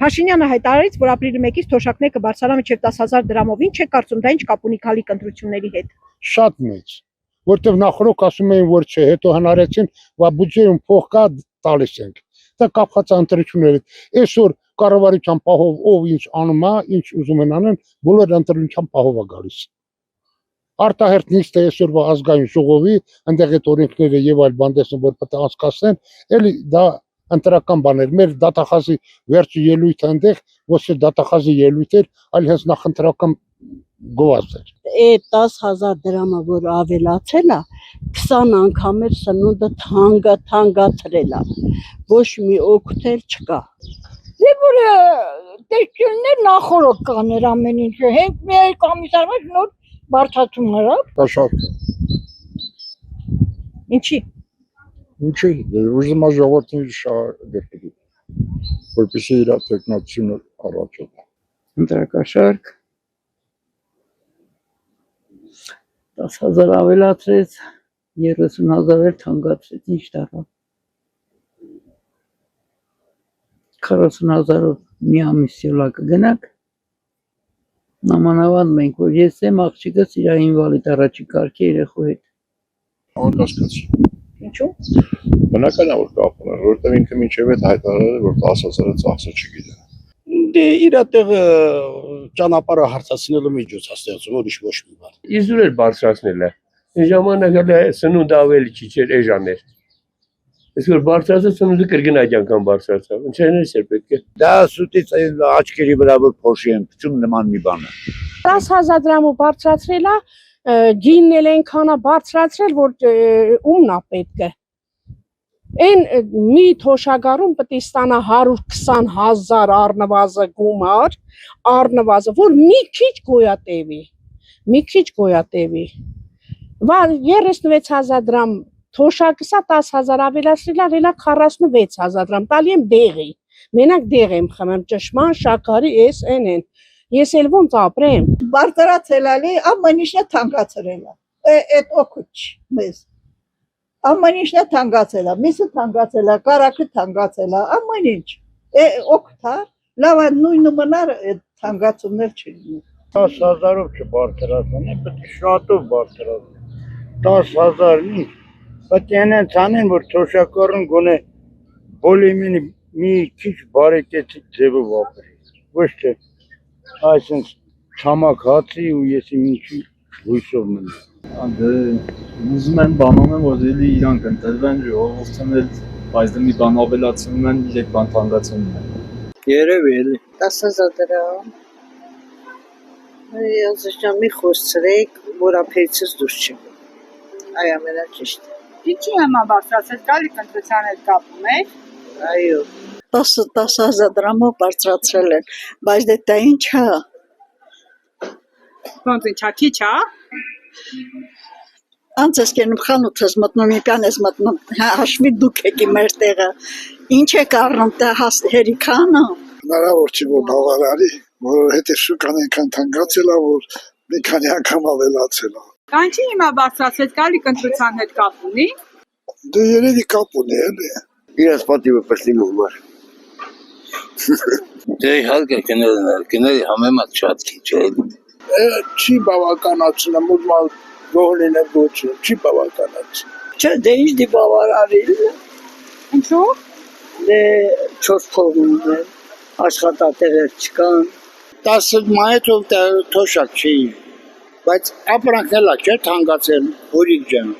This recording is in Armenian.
Փաշինյանը հայտարարեց, որ ապրիլի 1-ից թոշակները կբարձրանա մինչև 10,000 դրամով։ Ինչ է կարծում, դա ինչ կապ ունի քալիք ընտրությունների հետ։ Շատ մեծ, որտեղ նախորդ ասում էին, որ չէ, հետո հնարեցին, որ բյուջեում փող կա, տալիս ենք։ Դա կապված է ընտրությունների հետ։ Այսօր կառավարության պահով ով ինչ անում է, ինչ ուզում են անեն, բոլորը ընտրության պահով է գալիս։ Արտահերթ նիստը այսօրվա ազգային ժողովի, այնտեղ այդ օրենքները եւ այլ բան տեսնում, որ պետք է անցկացնեն, էլի դա ընտրական բաներ։ Մեր դատախազի վերջի ելույթը այնտեղ ոչ թե դատախազի ելույթ էր, այլ հենց նախընտրական գովազդ էր։ Այդ 10,000 դրամը, որ ավելացել է, 20 անգամ էր սնունդը թանկացրել է։ Ոչ մի օգուտ չկա։ Եվ որ տեսություններ նախորդ կաներ ամեն ինչը, հենց մի կոմիսարը նոր բարձրացում հրա։ Շատ։ Ինչի։ Ինչի, ուզում եմ ժողովրդին շահագրգռի, որպեսզի իր տեխնոլոգիությունը առաջացնի։ Ընտրակաշարք 10,000 ավելացրեց, 30,000 էլ թանկացրեց, ինչ դառավ։ 40,000-ով մի ամիս յոլա կգնաք, նամանավանդ մենք, որ ես եմ աղջիկս իր ինվալիդ առաջին կարգի երեխու հետ։ Անկասկած։ Ինչու։ Բնական է, որ կապ ունի, որովհետև ինքը մինչև այդ հայտարարել է, որ 10,000-ը ծախսը չգիտեն։ Դե իր տեղը ճանապարհը հարթացնելու միջոց հաստատում, ուրիշ ոչ մի բան։ Իզուր էր բարձրացնել է։ Այն ժամանակ էլ սնունդը ավելի քիչ էր էժան էր։ Այսօր բարձրացած սնունդը կրկին այդ անգամ բարձրացավ։ Ինչերից էր պետք է։ Դա սուտից աչքերի վրա որ փոշի են փչում նման մի բան է։ 10,000 դրամով բարձրացրել է, գինն էլ այնքան է բարձրացրել, որ ումն է պետք է։ Այն մի թոշակառում պետք է ստանա 120,000 առնվազն գումար, որ մի քիչ գոյատևի։ 36,000 դրամ թոշակը սա 10,000 ավելացրել է, ելա 46,000 դրամ, տալի եմ դեղի։ Մենակ դեղ եմ խմեմ, ճշման, շաքարի, այն։ Ես էլ ոնց ապրեմ։ Բարձրացել է, ամեն ինչն է թանկացրել է։ Այդ օգուտ չի մեզ։ Ամեն ինչն է թանկացել է, միսը թանկացել է, կարակը թանկացել է, ամեն ինչ։ Օգուտ է, լավ է նույնը մնար այդ թանկացումներ չլինի։ 10,000-ով չբարձրացնեն, պետք է շատով բարձրացնեն։ 10,000 ինչ, պետք է անեն, որ թոշակառուն գոնե բոլիմինի մի քիչ բարեկեցիկ ձևով ապրի։ Ոչ թե այսինքն ցամաք հացի ու ես ինչի հույսով մնամ։ Դե ուզում են բանոնում, որ էլի իրանք ընտրվեն, ժողովուրդն էլ, բայց դե մի բան ավելացնում են, երեք բան թանկացնում են։ Երևի էլի 10,000 դրամ։ Ես մի խոսրեք, որ ապերիցս դուրս չեմ։ Այ ամենաճիշտ։ Ինչի հիմա բարձրացել գալիք ընտրության հետ կապ ունի։ Այո։ 10,000 դրամով բարձրացրել են, բայց դա ինչ է։ Ոնց ինչա քիչ է։ Անց ես կենում խանութս մտնում, մի բան ես մտնում, հաշվի դուք եկի մեր տեղը։ Ինչ եք առնում, դա հերիքան է։ Հնարավոր չի, որ բավարարի, որովհետև շուկան այնքան թանկացել է, որ մի քանի անգամ ավելացել է։ Կանչի հիմա բարձրացել գալիք ընտրության հետ կապ ունի։ Դե երևի կապ ունի, էլի։ իրենց պատիվը պրտի համար։ Դե իհարկե կների համեմատ շատ քիչ է։ Չի բավականացնում, ուզում գողլին է ոչ, չի բավականացնում։ Չէ, դե ինչ դի բավարարի։ Ինչու։ Դե 4 փող ունեն, աշխատատեղեր չկան։ 10 մայթով թոշակ չի, բայց ապրանքն էլ է չէ թանկացել, հորիկ ջան։